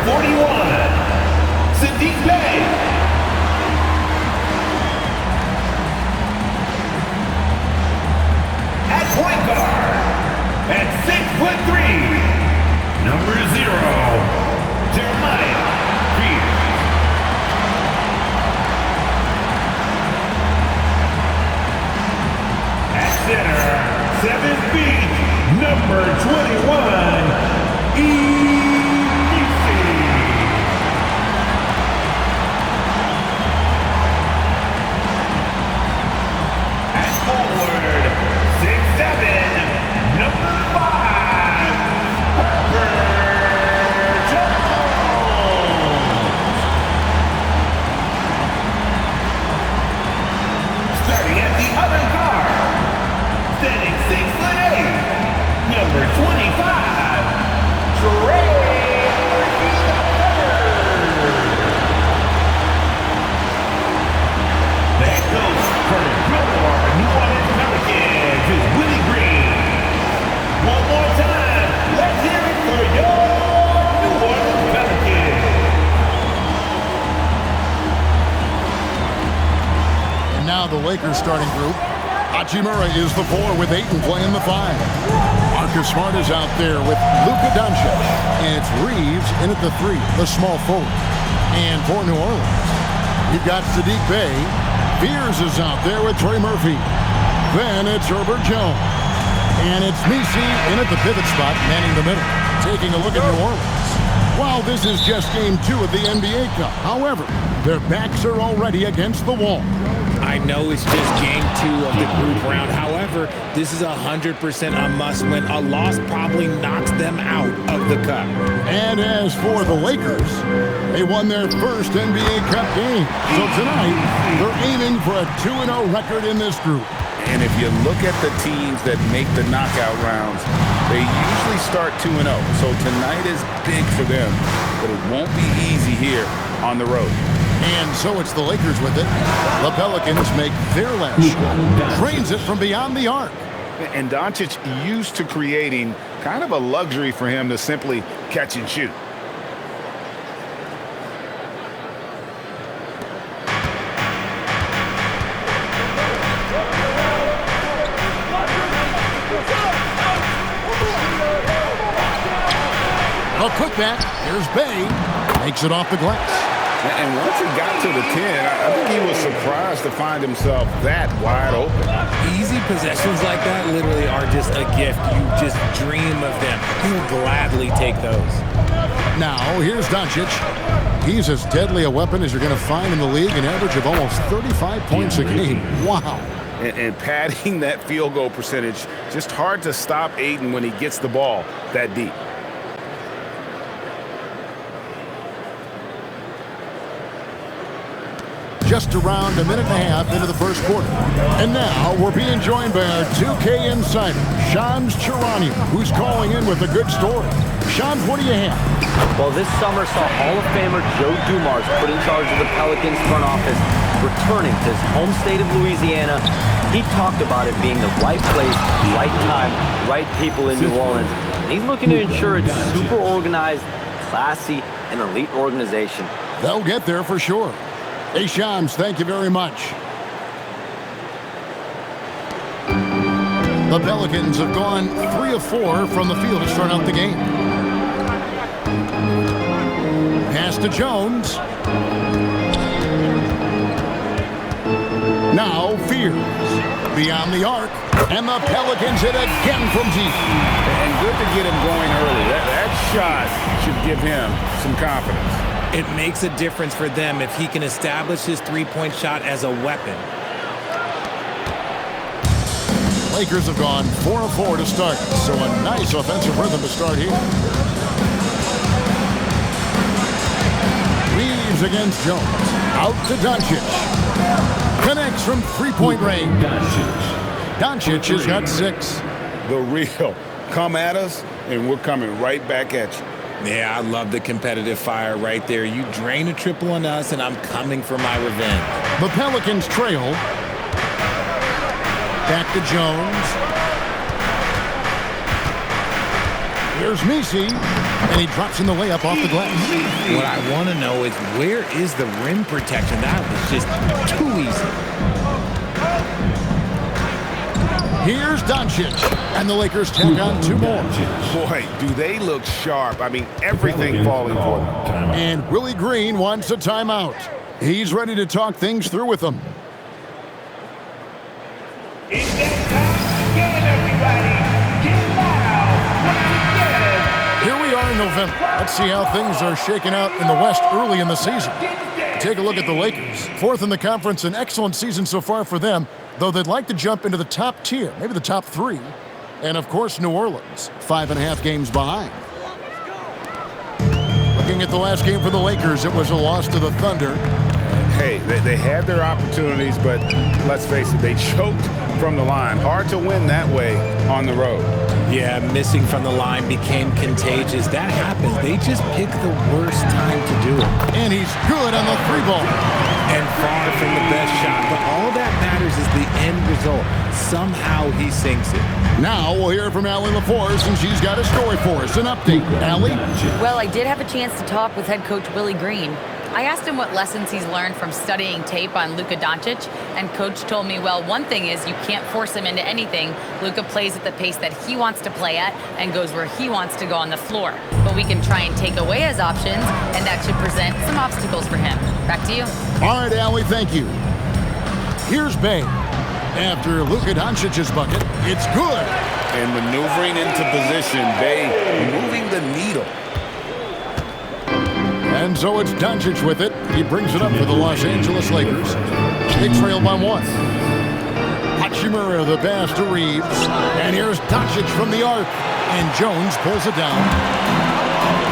41, Sadiq Bey. At point guard, at 6'3", number 0, Jeremiah Pierce. At center, 7 feet, number 21, E.B.C. At forward, 6'7", number 5, Herbert Jones. Starting at the other guard, standing 6'8", number 25, Trey. That goes for your New Orleans Pelicans is Willie Green. One more time, let's hear it for your New Orleans Pelicans. And now the Lakers starting group. Hachimura is the 4 with Ayton playing the 5. Marcus Smart is out there with Luka Doncic. And it's Reeves in at the 3, the small forward. And for New Orleans, you've got Sadiq Bey. Beers is out there with Trey Murphy. Then it's Herbert Jones. And it's Misi in at the pivot spot, manning the middle. Taking a look at New Orleans. Well, this is just game 2 of the NBA Cup. However, their backs are already against the wall. I know it's just game 2 of the group round. However, this is 100% a must-win. A loss probably knocks them out of the cup. And as for the Lakers, they won their first NBA Cup game. So tonight, they're aiming for a 2-0 record in this group. And if you look at the teams that make the knockout rounds, they usually start 2-0. So tonight is big for them, but it won't be easy here on the road. And so it's the Lakers with it. The Pelicans make their last shot. Drains it from beyond the arc. And Doncic used to creating kind of a luxury for him to simply catch and shoot. A putback. Here's Bey. Makes it off the glass. And once he got to the 10, I think he was surprised to find himself that wide open. Easy possessions like that literally are just a gift. You just dream of them. You'll gladly take those. Now, here's Doncic. He's as deadly a weapon as you're going to find in the league, an average of almost 35 points a game. Wow. And padding that field goal percentage, just hard to stop Ayton when he gets the ball that deep. Just around a minute and a half into the first quarter. And now we're being joined by our 2K insider, Shams Charania, who's calling in with a good story. Shams, what do you have? Well, this summer saw Hall of Famer Joe Dumars put in charge of the Pelicans front office, returning to his home state of Louisiana. He talked about it being the right place, right time, right people in New Orleans. And he's looking to ensure it's super organized, classy, and elite organization. They'll get there for sure. Hey, Shams, thank you very much. The Pelicans have gone 3 of 4 from the field to start out the game. Pass to Jones. Now Fears. Beyond the arc. And the Pelicans hit again from deep. And good to get him going early. That shot should give him some confidence. It makes a difference for them if he can establish his three-point shot as a weapon. Lakers have gone 4 of 4 to start, so a nice offensive rhythm to start here. Reeves against Jones. Out to Doncic. Connects from three-point range. Doncic has got 6. The real. Come at us, and we're coming right back at you. Yeah, I love the competitive fire right there. You drain a triple on us, and I'm coming for my revenge. The Pelicans trail. Back to Jones. Here's Messi, and he drops in the layup off the glass. What I want to know is where is the rim protection? That was just too easy. Here's Doncic, and the Lakers tack on 2 more. Boy, do they look sharp. I mean, everything falling for them. And Willie Green wants a timeout. He's ready to talk things through with them. It's that time again, everybody. Get loud. Here we are in November. Let's see how things are shaking out in the West early in the season. Take a look at the Lakers. 4th in the conference, an excellent season so far for them, though they'd like to jump into the top tier, maybe the top 3. And, of course, New Orleans, 5.5 games behind. Looking at the last game for the Lakers, it was a loss to the Thunder. Hey, they had their opportunities, but let's face it, they choked from the line. Hard to win that way on the road. Yeah, missing from the line became contagious. That happens. They just pick the worst time to do it. And he's good on the 3-ball. And far from the best shot, but all that matters is the end result. Somehow he sinks it. Now we'll hear from Allie LaForce, and she's got a story for us. An update. Allie? Well, I did have a chance to talk with head coach Willie Green. I asked him what lessons he's learned from studying tape on Luka Doncic, and coach told me, well, one thing is you can't force him into anything. Luka plays at the pace that he wants to play at and goes where he wants to go on the floor. But we can try and take away his options, and that should present some obstacles for him. Back to you. All right, Allie, thank you. Here's Bay. After Luka Doncic's bucket, it's good. And maneuvering into position, Bay moving the needle. And so it's Doncic with it. He brings it up for the Los Angeles Lakers. They trail by 1. Hachimura the pass to Reeves. And here's Doncic from the arc. And Jones pulls it down.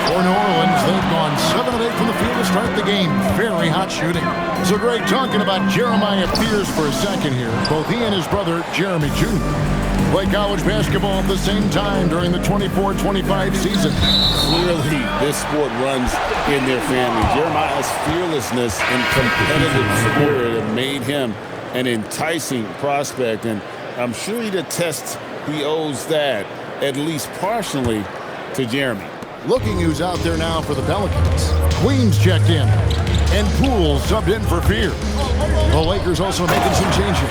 For New Orleans, they've gone 7 of 8 from the field to start the game. Very hot shooting. So Greg, talking about Jeremiah Fears for a second here. Both he and his brother, Jeremy Jr., play college basketball at the same time during the 24-25 season. Clearly, this sport runs in their family. Jeremiah's fearlessness and competitive spirit have made him an enticing prospect, and I'm sure he'd attest he owes that, at least partially, to Jeremy. Looking who's out there now for the Pelicans. Queens checked in, and Poole subbed in for Fear. The Lakers also making some changes.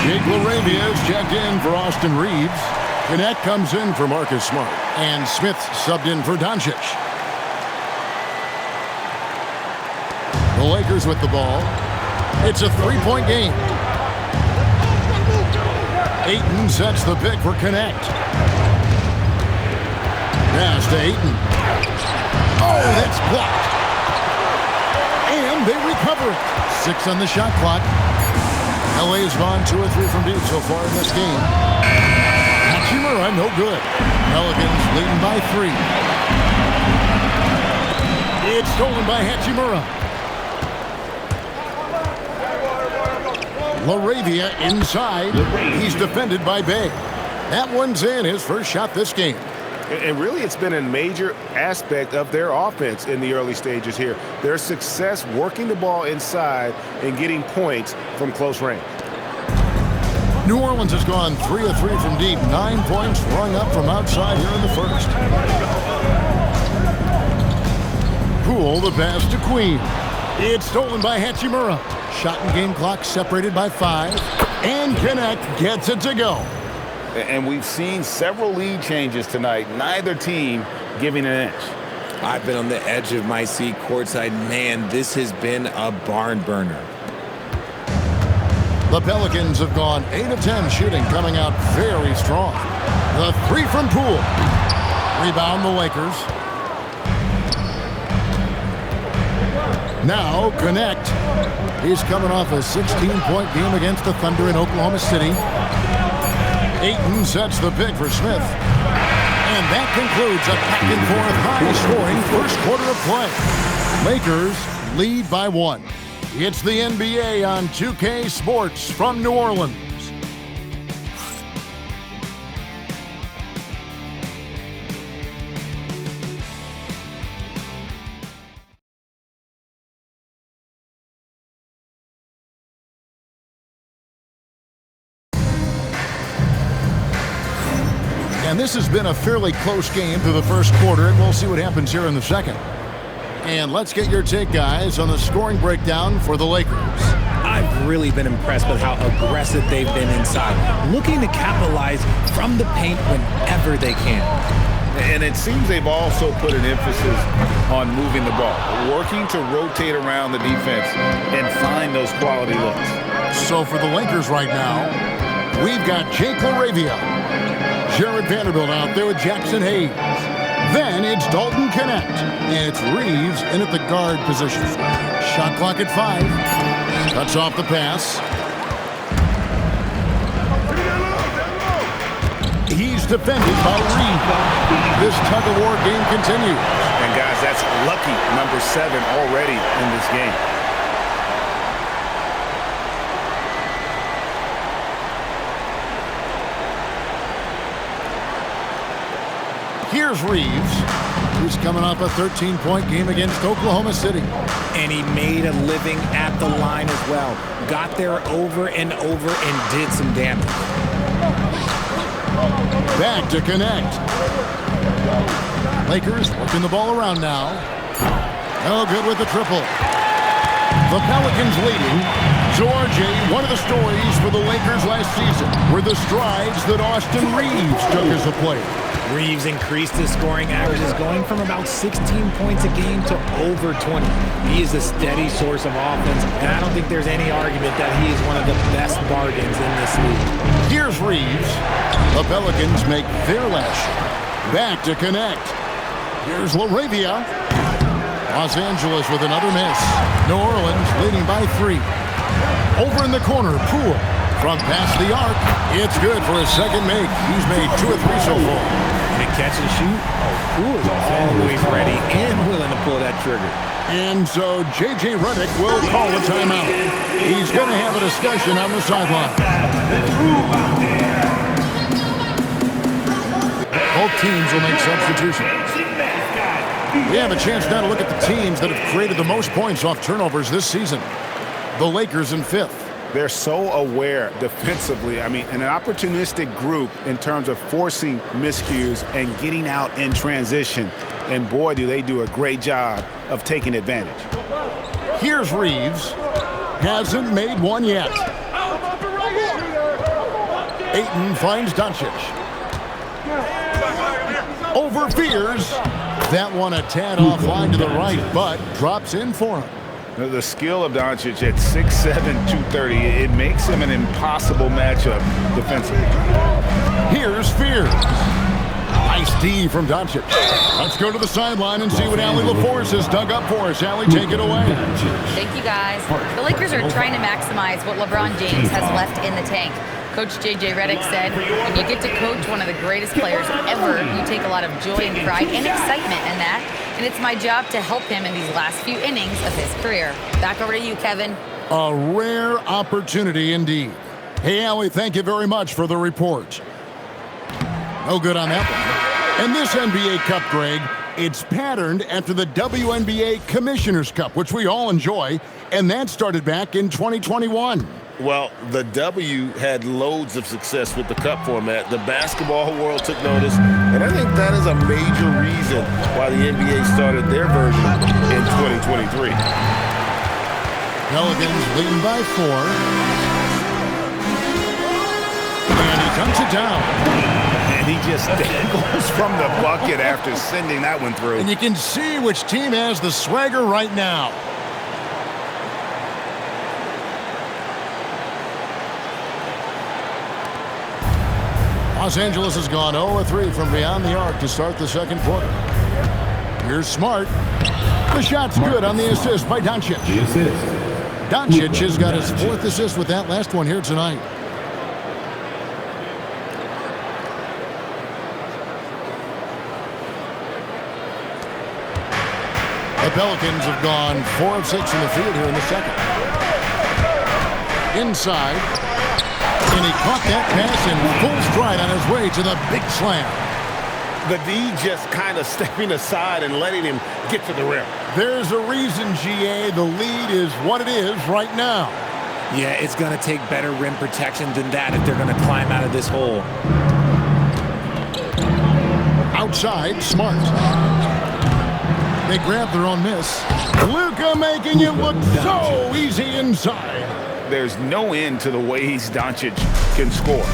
Jake LaRavia is checked in for Austin Reeves. Gannett comes in for Marcus Smart. And Smith subbed in for Doncic. The Lakers with the ball. It's a 3-point game. Ayton sets the pick for Connect. Pass to Ayton. Oh, that's blocked. And they recover it. 6 on the shot clock. LA's gone 2 or 3 from deep so far in this game. Hachimura, no good. Pelicans leading by 3. It's stolen by Hachimura. LaRavia inside. He's defended by Bay. That one's in, his first shot this game. And really, it's been a major aspect of their offense in the early stages here. Their success working the ball inside and getting points from close range. New Orleans has gone 3 of 3 from deep. 9 points rung up from outside here in the first. Poole, the pass to Queen. It's stolen by Hachimura. Shot and game clock separated by 5. And Connect gets it to go. And we've seen several lead changes tonight. Neither team giving an inch. I've been on the edge of my seat courtside. Man, this has been a barn burner. The Pelicans have gone 8 of 10 shooting, coming out very strong. The 3 from Poole. Rebound the Lakers. Now Connect. He's coming off a 16-point game against the Thunder in Oklahoma City. Ayton sets the pick for Smith. And that concludes a back-and-forth, high-scoring first quarter of play. Lakers lead by 1. It's the NBA on 2K Sports from New Orleans. And this has been a fairly close game through the first quarter, and we'll see what happens here in the second. And let's get your take, guys, on the scoring breakdown for the Lakers. I've really been impressed with how aggressive they've been inside, looking to capitalize from the paint whenever they can. And it seems they've also put an emphasis on moving the ball, working to rotate around the defense and find those quality looks. So for the Lakers right now, we've got Jake LaRavia, Jared Vanderbilt out there with Jackson Hayes. Then it's Dalton Connect, and it's Reeves in at the guard position. Shot clock at 5. Cuts off the pass. He's defended by Reeves. This tug-of-war game continues. And guys, that's lucky number 7 already in this game. Here's Reeves, who's coming off a 13-point game against Oklahoma City. And he made a living at the line as well. Got there over and over and did some damage. Back to Connect. Lakers working the ball around now. No good with the triple. The Pelicans leading. So RJ, one of the stories for the Lakers last season were the strides that Austin Reeves took as a player. Reeves increased his scoring averages, going from about 16 points a game to over 20. He is a steady source of offense, and I don't think there's any argument that he is one of the best bargains in this league. Here's Reeves. The Pelicans make their last shot. Back to Connect. Here's LaRavia. Los Angeles with another miss. New Orleans leading by 3. Over in the corner, Poole. From past the arc, it's good for his second make. He's made 2 of 3 so far. And catch and shoot. Oh, Poole is always ready and willing to pull that trigger. And so J.J. Redick will call a timeout. He's going to have a discussion on the sideline. Both teams will make substitutions. We have a chance now to look at the teams that have created the most points off turnovers this season. The Lakers in 5th. They're so aware defensively. I mean, an opportunistic group in terms of forcing miscues and getting out in transition. And boy, do they do a great job of taking advantage. Here's Reeves. Hasn't made one yet. Ayton finds Doncic. Over Fears. That one a tad offline to the right, but drops in for him. The skill of Doncic at 6'7", 230, it makes him an impossible matchup defensively. Here's Fears. Nice D from Doncic. Let's go to the sideline and see what Allie LaForce has dug up for us. Allie, take it away. Thank you, guys. The Lakers are trying to maximize what LeBron James has left in the tank. Coach J.J. Redick said, when you get to coach one of the greatest players ever, you take a lot of joy and pride and excitement in that. And it's my job to help him in these last few innings of his career. Back over to you, Kevin. A rare opportunity indeed. Hey, Allie, thank you very much for the report. No good on that one. And this NBA Cup, Greg, it's patterned after the WNBA Commissioner's Cup, which we all enjoy, and that started back in 2021. Well, the W had loads of success with the cup format. The basketball world took notice, and I think that is a major reason why the NBA started their version in 2023. Pelicans leading by 4. And he comes it down. And he just goes from the bucket after sending that one through. And you can see which team has the swagger right now. Los Angeles has gone 0-3 from beyond the arc to start the second quarter. Here's Smart. The shot's good on the assist by Doncic. Doncic has got his 4th assist with that last one here tonight. The Pelicans have gone 4 of 6 in the field here in the second. Inside. And he caught that pass in full stride on his way to the big slam. The D just kind of stepping aside and letting him get to the rim. There's a reason, GA, the lead is what it is right now. Yeah, it's going to take better rim protection than that if they're going to climb out of this hole. side, Smart. They grab their own miss. Luka making it look so easy inside. There's no end to the ways Doncic can score.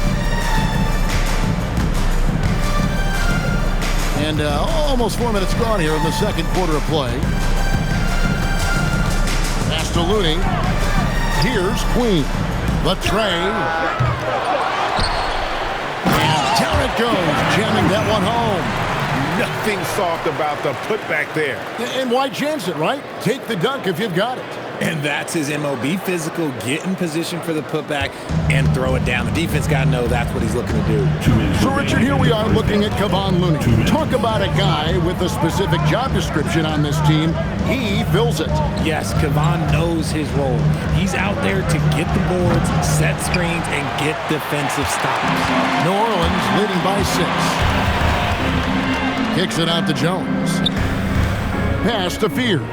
And almost 4 minutes gone here in the second quarter of play. Pass to Looney. Here's Queen. The tray. And down it goes, jamming that one home. Nothing soft about the putback there. And why chance it, right? Take the dunk if you've got it. And that's his MO. Be physical, get in position for the putback, and throw it down. The defense got to know that's what he's looking to do. So, Richard, here we are looking at Kevon Looney. Talk about a guy with a specific job description on this team. He fills it. Yes, Kevon knows his role. He's out there to get the boards, set screens, and get defensive stops. New Orleans leading by 6. Kicks it out to Jones. Pass to Fears.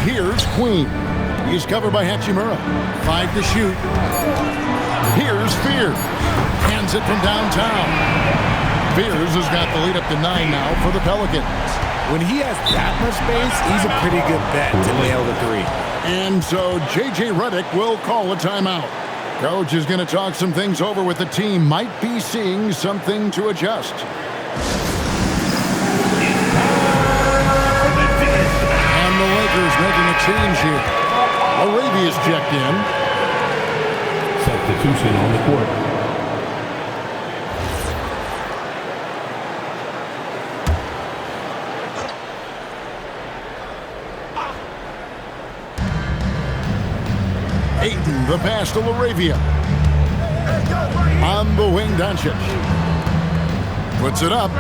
Here's Queen. He's covered by Hachimura. 5 to shoot. Here's Fears. Hands it from downtown. Fears has got the lead up to 9 now for the Pelicans. When he has that much space, he's a pretty good bet to nail the 3. And so J.J. Redick will call a timeout. Coach is going to talk some things over with the team. Might be seeing something to adjust. And the Lakers making a change here. Arabia's checked in. Substitution on the court. Ayton, the pass to LaRavia. On the wing, Doncic. Puts it up.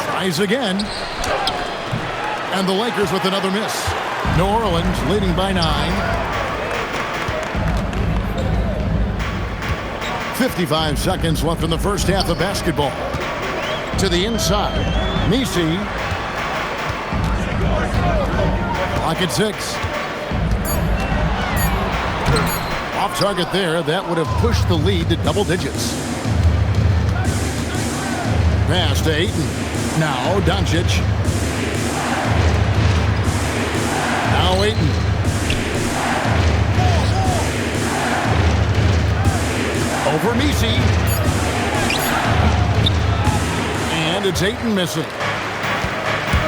Tries again. And the Lakers with another miss. New Orleans leading by 9. 55 seconds left in the first half of basketball. To the inside. Misi. Clock at 6. Off target there. That would have pushed the lead to double digits. Pass to Ayton. Now Doncic. Now Ayton. Over Misi. And it's Ayton missing.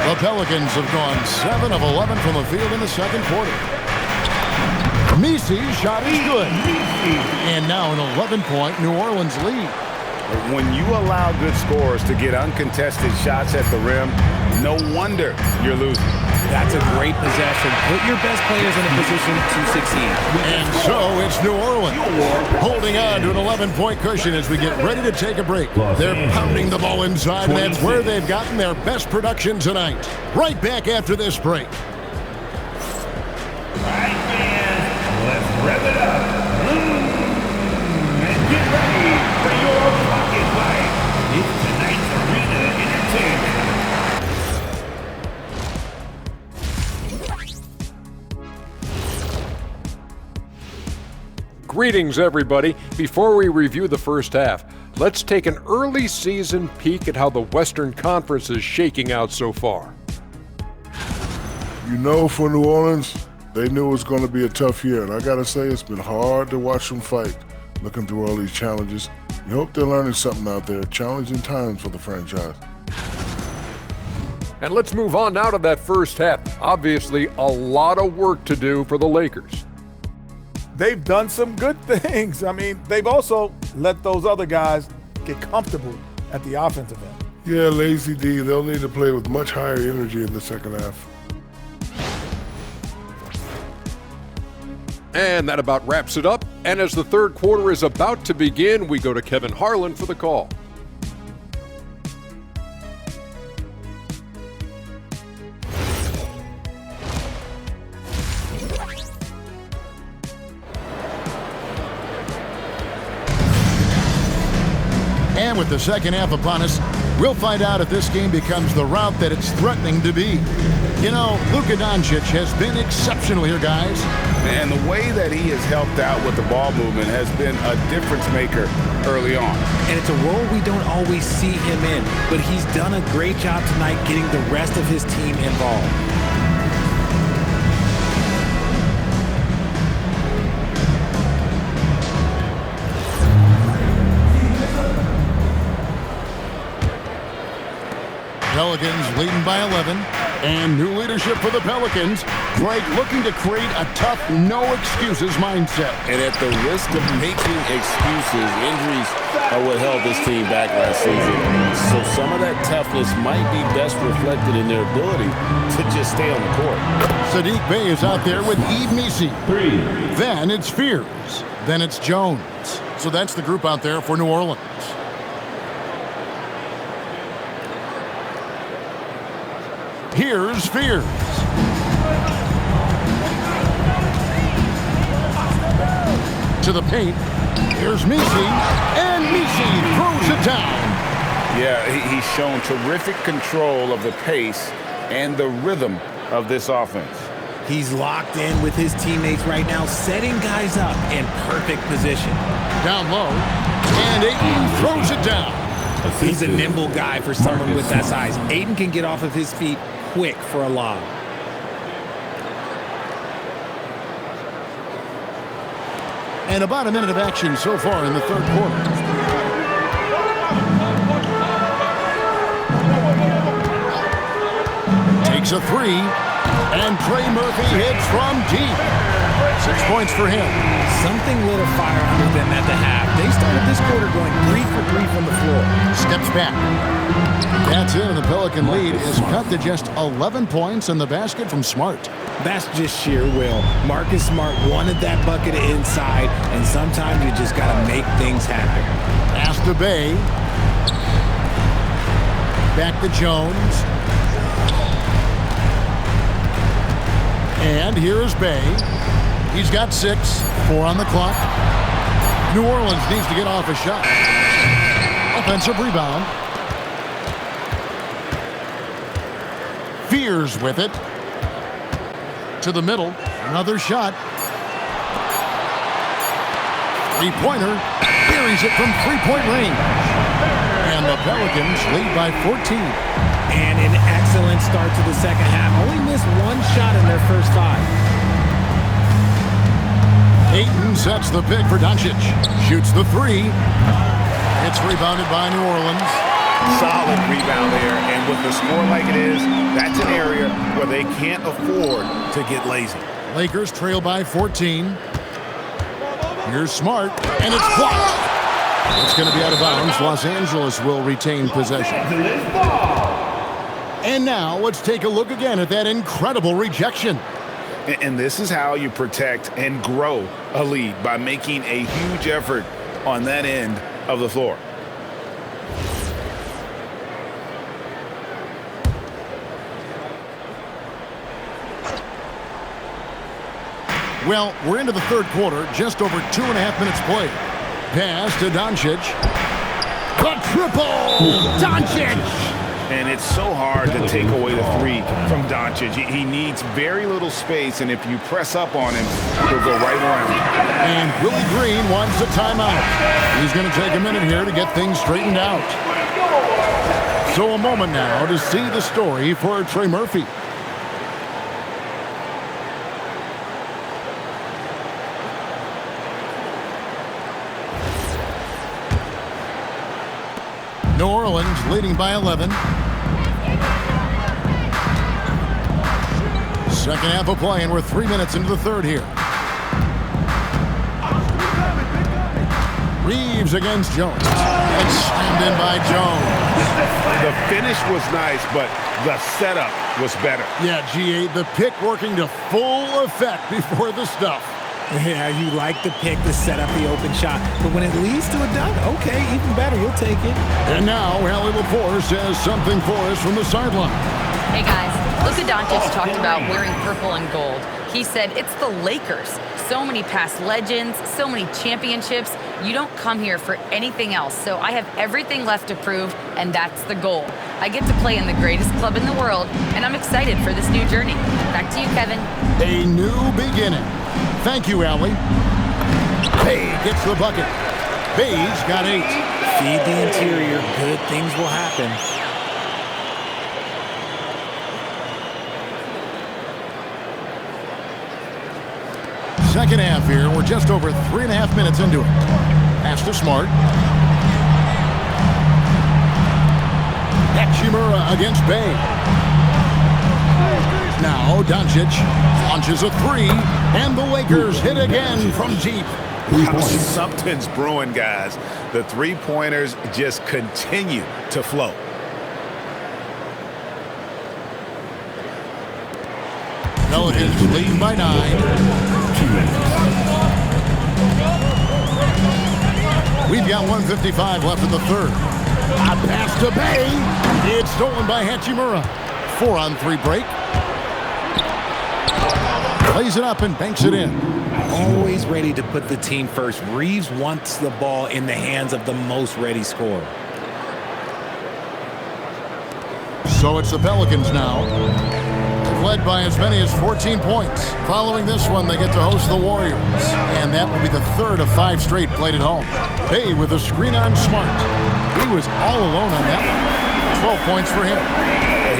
The Pelicans have gone 7 of 11 from the field in the second quarter. Misi's shot is good. And now an 11-point New Orleans lead. When you allow good scorers to get uncontested shots at the rim, no wonder you're losing. That's a great possession. Put your best players in a position to succeed. And so it's New Orleans holding on to an 11-point cushion as we get ready to take a break. They're pounding the ball inside, and that's where they've gotten their best production tonight. Right back after this break. Let's rev it up. And get ready for your pocket fight. It's tonight's Arena Entertainment. Greetings, everybody. Before we review the first half, let's take an early season peek at how the Western Conference is shaking out so far. You know, for New Orleans, they knew it was going to be a tough year, and I got to say, it's been hard to watch them fight, looking through all these challenges. You hope they're learning something out there. Challenging times for the franchise. And let's move on now to that first half. Obviously, a lot of work to do for the Lakers. They've done some good things. I mean, they've also let those other guys get comfortable at the offensive end. Yeah, Lazy D, they'll need to play with much higher energy in the second half. And that about wraps it up. And as the third quarter is about to begin, we go to Kevin Harlan for the call. And with the second half upon us, we'll find out if this game becomes the route that it's threatening to be. You know, Luka Doncic has been exceptional here, guys. And the way that he has helped out with the ball movement has been a difference maker early on. And it's a role we don't always see him in, but he's done a great job tonight getting the rest of his team involved. Pelicans leading by 11. And new leadership for the Pelicans. Greg looking to create a tough, no-excuses mindset. And at the risk of making excuses, injuries are what held this team back last season. So some of that toughness might be best reflected in their ability to just stay on the court. Sadiq Bey is out there with Yves Missi. Then it's Fears. Then it's Jones. So that's the group out there for New Orleans. Here's Fears. To the paint. Here's Missi. And Missi throws it down. Yeah, he's shown terrific control of the pace and the rhythm of this offense. He's locked in with his teammates right now, setting guys up in perfect position. Down low. And Ayton throws it down. He's a nimble guy for someone with that size. Ayton can get off of his feet quick for a lob. And about a minute of action so far in the third quarter. Takes a three, and Trey Murphy hits from deep. 6 points for him. Something lit a fire under them at the half. They started this quarter going 3 for 3 from the floor. Steps back. That's it, and the Pelican lead is cut to just 11 points in the basket from Smart. That's just sheer will. Marcus Smart wanted that bucket inside, and sometimes you just got to make things happen. Pass to Bey. Back to Jones. And here's Bey. He's got 6, 4 on the clock. New Orleans needs to get off a shot. Offensive rebound. Fears with it. To the middle. Another shot. Three-pointer. Buries it from three-point range. And the Pelicans lead by 14. And an excellent start to the second half. Only missed 1 shot in their first 5. Ayton sets the pick for Doncic. Shoots the 3. It's rebounded by New Orleans. Solid rebound there, and with the score like it is, that's an area where they can't afford to get lazy. Lakers trail by 14. Here's Smart, and it's blocked. It's going to be out of bounds. Los Angeles will retain possession. And now let's take a look again at that incredible rejection. And this is how you protect and grow a lead, by making a huge effort on that end of the floor. Well, we're into the third quarter, just over 2.5 minutes played. Pass to Doncic. The triple! Doncic! And it's so hard to take away the 3 from Doncic. He needs very little space, and if you press up on him, he'll go right around. And Willie Green wants a timeout. He's going to take a minute here to get things straightened out. So a moment now to see the story for Trey Murphy. New Orleans leading by 11. Second half of play, and we're 3 minutes into the third here. Reeves against Jones. And slammed in by Jones. The finish was nice, but the setup was better. Yeah, G8, the pick working to full effect before the stuff. Yeah, you like the pick to set up the open shot, but when it leads to a dunk, okay, even better, you'll take it. And now, Hallie LaForce says something for us from the sideline. Hey guys, Luka Doncic talked about wearing purple and gold. He said it's the Lakers. So many past legends, so many championships. You don't come here for anything else. So I have everything left to prove, and that's the goal. I get to play in the greatest club in the world, and I'm excited for this new journey. Back to you, Kevin. A new beginning Thank you, Allie. Bay gets the bucket. Bay's got 8. Feed the interior. Good things will happen. Second half here. We're just over 3.5 minutes into it. Pass to Smart. Hachimura against Bay. Now Doncic launches a 3, and the Lakers hit again from deep. Something's brewing, guys. The three-pointers just continue to flow. Pelicans leading by 9. We've got 1:55 left in the third. A pass to Bay. It's stolen by Hachimura. 4-on-3 break. Plays it up and banks it in. Always ready to put the team first. Reeves wants the ball in the hands of the most ready scorer. So it's the Pelicans now. Led by as many as 14 points. Following this one, they get to host the Warriors. And that will be the third of 5 straight played at home. Bay with a screen on Smart. He was all alone on that one. 12 points for him.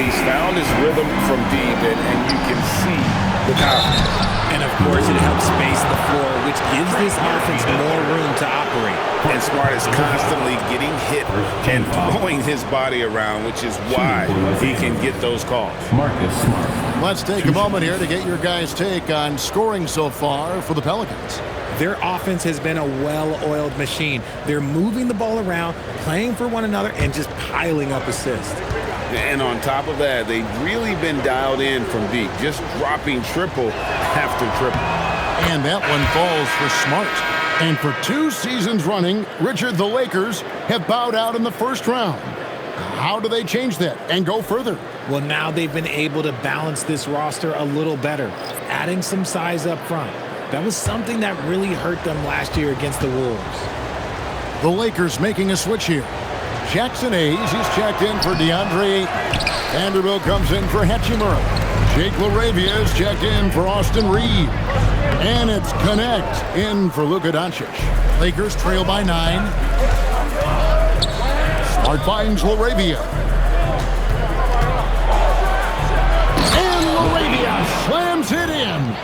He's found his rhythm from deep, and you can see the confidence. And, of course, it helps space the floor, which gives this offense more room to operate. And Smart is constantly getting hit and throwing his body around, which is why he can get those calls. Marcus Smart. Let's take a moment here to get your guys' take on scoring so far for the Pelicans. Their offense has been a well-oiled machine. They're moving the ball around, playing for one another, and just piling up assists. And on top of that, they've really been dialed in from deep, just dropping triple after triple. And that one falls for Smart. And for 2 seasons running, Richard, the Lakers have bowed out in the first round. How do they change that and go further? Well, now they've been able to balance this roster a little better, adding some size up front. That was something that really hurt them last year against the Wolves. The Lakers making a switch here. Jackson Hayes, he's checked in for DeAndre. Vanderbilt comes in for Hachimura. Jake LaRavia is checked in for Austin Reed. And it's Connect in for Luka Doncic. Lakers trail by 9. Smart finds LaRavia. And LaRavia slams it in.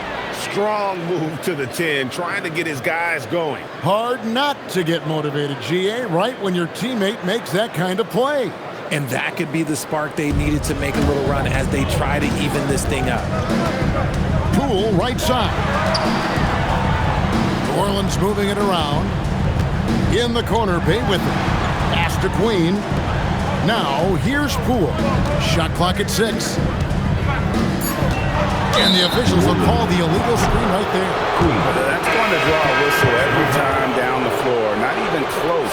Strong move to the 10, trying to get his guys going. Hard not to get motivated, GA, right when your teammate makes that kind of play. And that could be the spark they needed to make a little run as they try to even this thing up. Poole, right side. New Orleans moving it around. In the corner, Bay with it. Pass to Queen. Now, here's Poole. Shot clock at 6. And the officials will call the illegal screen right there. That's going to draw a whistle every time down the floor. Not even close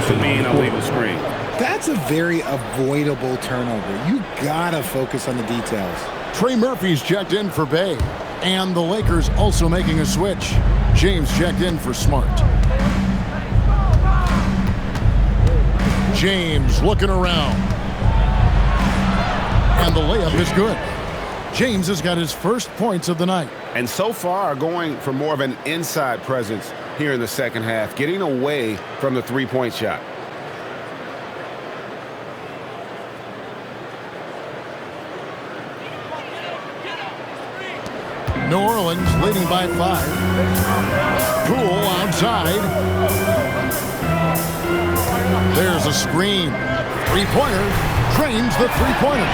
to being a legal screen. That's a very avoidable turnover. You gotta focus on the details. Trey Murphy's checked in for Bay. And the Lakers also making a switch. James checked in for Smart. James looking around. And the layup is good. James has got his first points of the night. And so far going for more of an inside presence here in the second half, getting away from the three-point shot. New Orleans leading by 5. Poole outside. There's a screen. Three-pointer. Trains the three-pointer.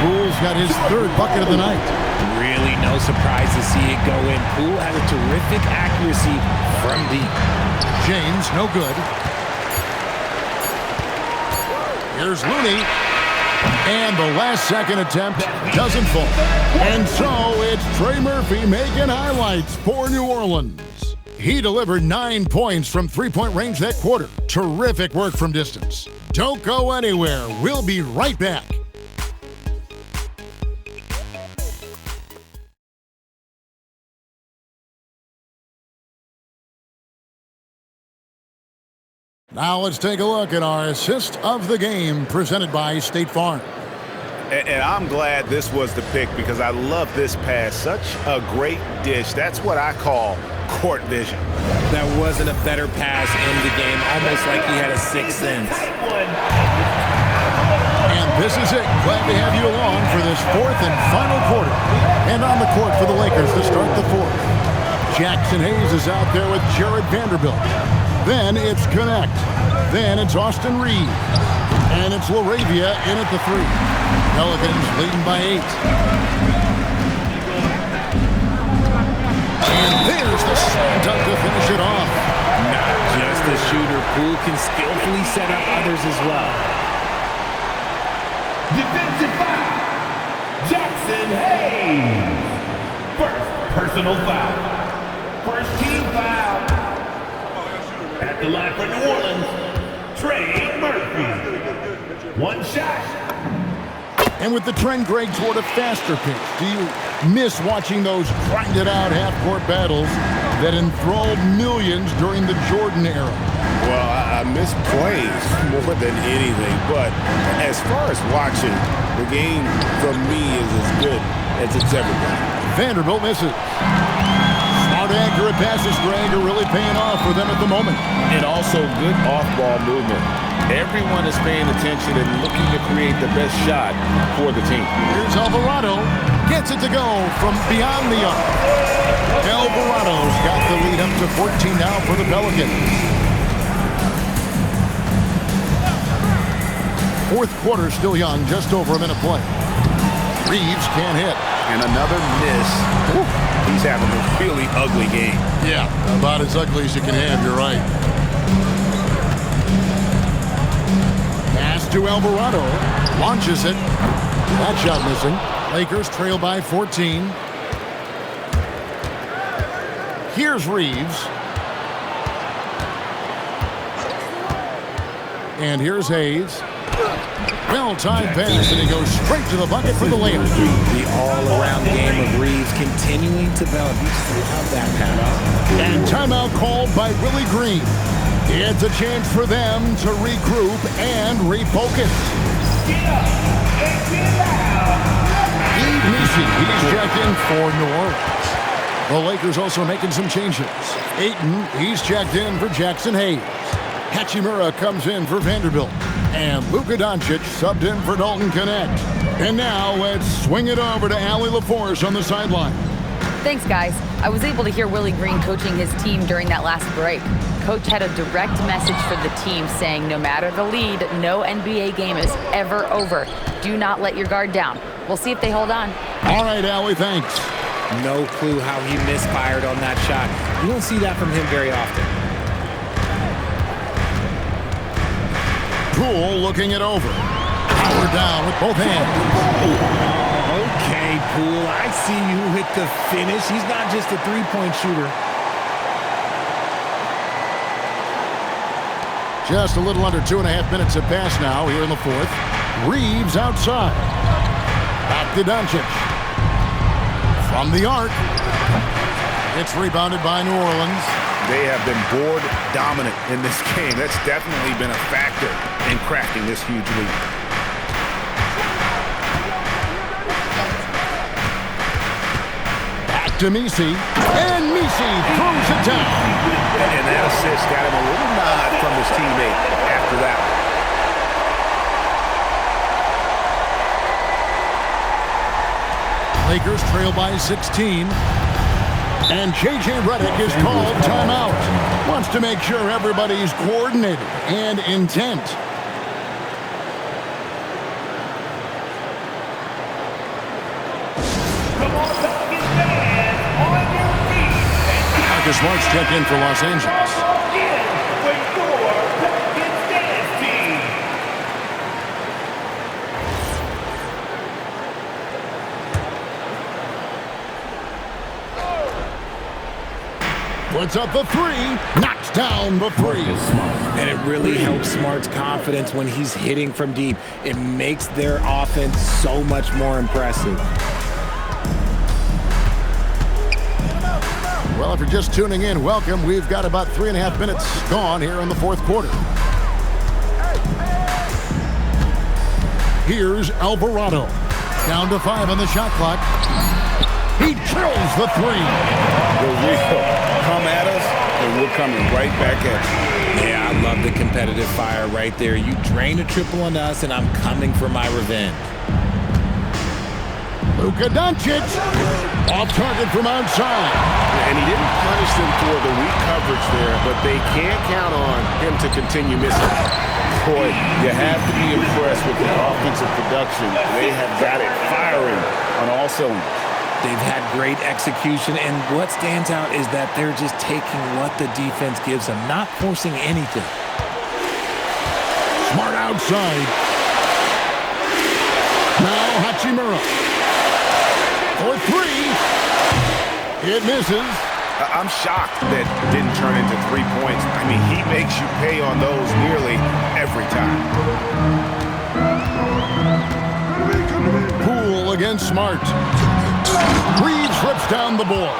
Poole's got his 3rd bucket of the night. Really no surprise to see it go in. Poole has a terrific accuracy from deep. James, no good. Here's Looney. And the last second attempt doesn't fall. And so it's Trey Murphy making highlights for New Orleans. He delivered 9 points from three-point range that quarter. Terrific work from distance. Don't go anywhere. We'll be right back. Now let's take a look at our assist of the game presented by State Farm. And I'm glad this was the pick because I love this pass. Such a great dish. That's what I call court vision. That wasn't a better pass in the game, almost like he had a sixth sense. And this is it. Glad to have you along for this fourth and final quarter. And on the court for the Lakers to start the fourth. Jackson Hayes is out there with Jared Vanderbilt. Then it's Connect. Then it's Austin Reed. And it's LaRavia in at the 3. Pelicans leading by 8. And there's the slam dunk to finish it off. Not just a shooter, Poole can skillfully set up others as well. Defensive foul. Jackson Hayes. First personal foul. First team foul. At the line for New Orleans, Trey Murphy. One shot. And with the trend, Greg, toward a faster pace, do you miss watching those grinded-out half-court battles that enthralled millions during the Jordan era? Well, I miss plays more than anything, but as far as watching, the game for me is as good as it's ever been. Vanderbilt misses. Smart, accurate passes, Greg, are really paying off for them at the moment. And also good off-ball movement. Everyone is paying attention and looking to create the best shot for the team. Here's Alvarado. Gets it to go from beyond the arc. Alvarado's got the lead up to 14 now for the Pelicans. Fourth quarter still young, just over a minute play. Reeves can't hit. And another miss. Whew. He's having a really ugly game. Yeah, about as ugly as you can have, you're right. Pass to Alvarado. Launches it. That shot missing. Lakers trail by 14. Here's Reeves. And here's Hayes. Well-timed pass, and he goes straight to the bucket for the Lakers. The all-around game of Reeves continuing to develop. You just love that pass. And timeout called by Willie Green. It's a chance for them to regroup and refocus. Steve Misi, he's checked in for New Orleans. The Lakers also making some changes. Ayton, he's checked in for Jackson Hayes. Hachimura comes in for Vanderbilt. And Luka Doncic subbed in for Dalton Connect. And now let's swing it over to Allie LaForce on the sideline. Thanks, guys. I was able to hear Willie Green coaching his team during that last break. Coach had a direct message for the team saying no matter the lead, no NBA game is ever over. Do not let your guard down. We'll see if they hold on. All right, Allie, thanks. No clue how he misfired on that shot. You don't see that from him very often. Poole looking it over. Power down with both hands. Okay, Poole, I see you hit the finish. He's not just a three-point shooter. Just a little under 2.5 minutes have passed now here in the fourth. Reeves outside. Back to Doncic. From the arc. It's rebounded by New Orleans. They have been board dominant in this game. That's definitely been a factor in cracking this huge lead. Back to Misi. And Misi throws it down. And that assist got him a little nod from his teammate after that. Lakers trail by 16. And J.J. Redick is called timeout. Wants to make sure everybody's coordinated and intent. Marcus Smart's checked in for Los Angeles. Puts up the three, knocks down the three. And it really helps Smart's confidence when he's hitting from deep. It makes their offense so much more impressive. Well, if you're just tuning in, welcome. We've got about 3.5 minutes gone here in the fourth quarter. Here's Alvarado. Down to 5 on the shot clock. He drills the 3. The real come at us, and we're coming right back at you. Yeah, I love the competitive fire right there. You drain a triple on us, and I'm coming for my revenge. Luka Doncic, off target from outside. And he didn't punish them for the weak coverage there, but they can't count on him to continue missing. Boy, you have to be impressed with the offensive production. They have got it firing on all cylinders. They've had great execution, and what stands out is that they're just taking what the defense gives them, not forcing anything. Smart outside. Now Hachimura. For 3. It misses. I'm shocked that didn't turn into 3 points. I mean, he makes you pay on those nearly every time. Poole against Smart. Reeves rips down the ball.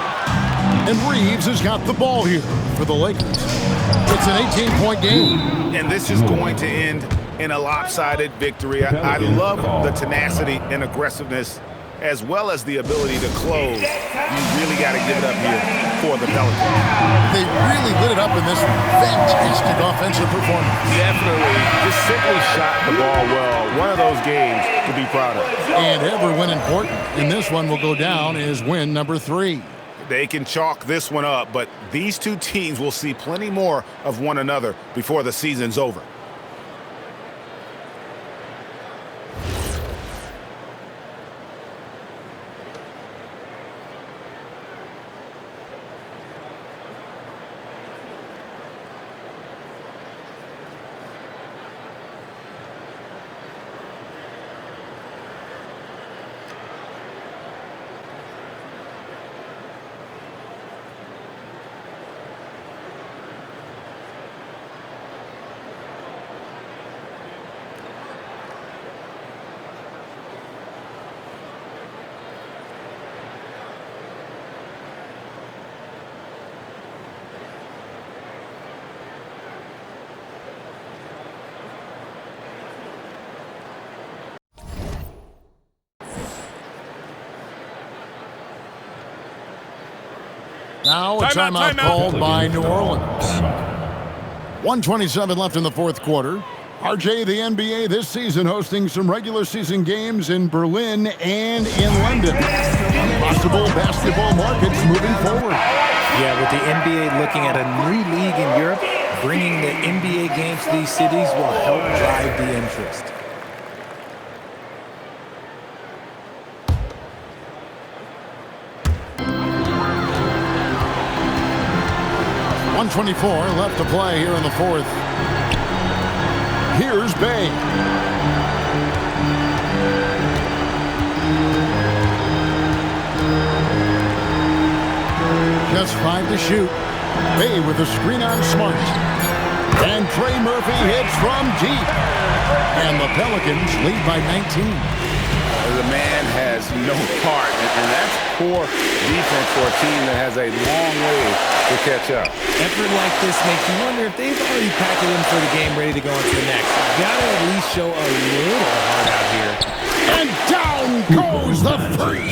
And Reeves has got the ball here for the Lakers. It's an 18-point game. And this is going to end in a lopsided victory. I love the tenacity and aggressiveness as well as the ability to close. You really got to give it up here for the Pelicans. They really lit it up in this fantastic offensive performance. Definitely. Just simply shot the ball well. One of those games to be proud of. And every win important. And this one will go down as win number 3. They can chalk this one up, but these two teams will see plenty more of one another before the season's over. Now a timeout called by New Orleans. 1:27 left in the fourth quarter. RJ, the NBA this season hosting some regular season games in Berlin and in London. Possible basketball markets moving forward. Yeah, with the NBA looking at a new league in Europe, bringing the NBA games to these cities will help drive the interest. .124 left to play here in the fourth. Here's Bay. Just 5 to shoot. Bay with a screen on Smart. And Trey Murphy hits from deep. And the Pelicans lead by 19. The man has no heart, and that's poor defense for a team that has a long way to catch up. Effort like this makes you wonder if they've already packed it in for the game, ready to go on to the next. Got to at least show a little heart out here. And down goes the three.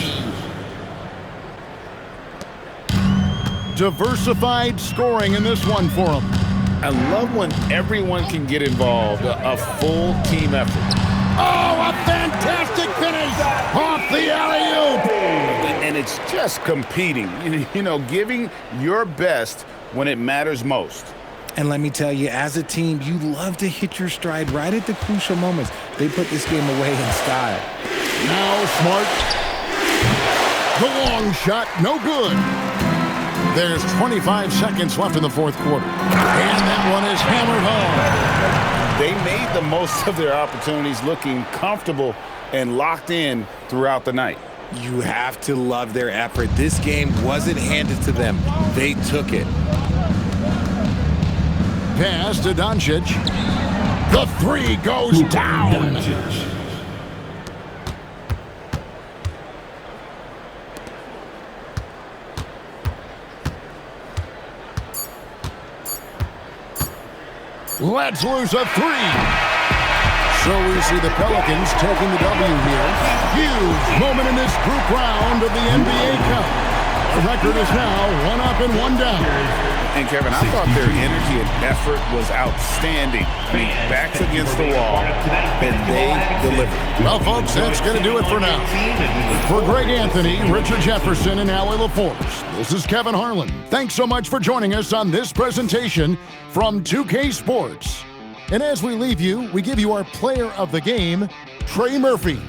Diversified scoring in this one for them. I love when everyone can get involved, a full team effort. Oh, a fantastic finish off the alley-oop. And it's just competing, you know, giving your best when it matters most. And let me tell you, as a team, you love to hit your stride right at the crucial moments. They put this game away in style. Now Smart. The long shot, no good. There's 25 seconds left in the fourth quarter. And that one is hammered home. They made the most of their opportunities, looking comfortable and locked in throughout the night. You have to love their effort. This game wasn't handed to them. They took it. Pass to Doncic. The three goes down. Let's lose a three. So we see the Pelicans taking the W here. Huge moment in this group round of the NBA Cup. The record is now 1 up and 1 down. And Kevin, I thought their energy and effort was outstanding. I mean, backs against the wall, and they delivered. Well, folks, that's going to do it for now. For Greg Anthony, Richard Jefferson, and Allie LaForce, this is Kevin Harlan. Thanks so much for joining us on this presentation from 2K Sports. And as we leave you, we give you our player of the game, Trey Murphy.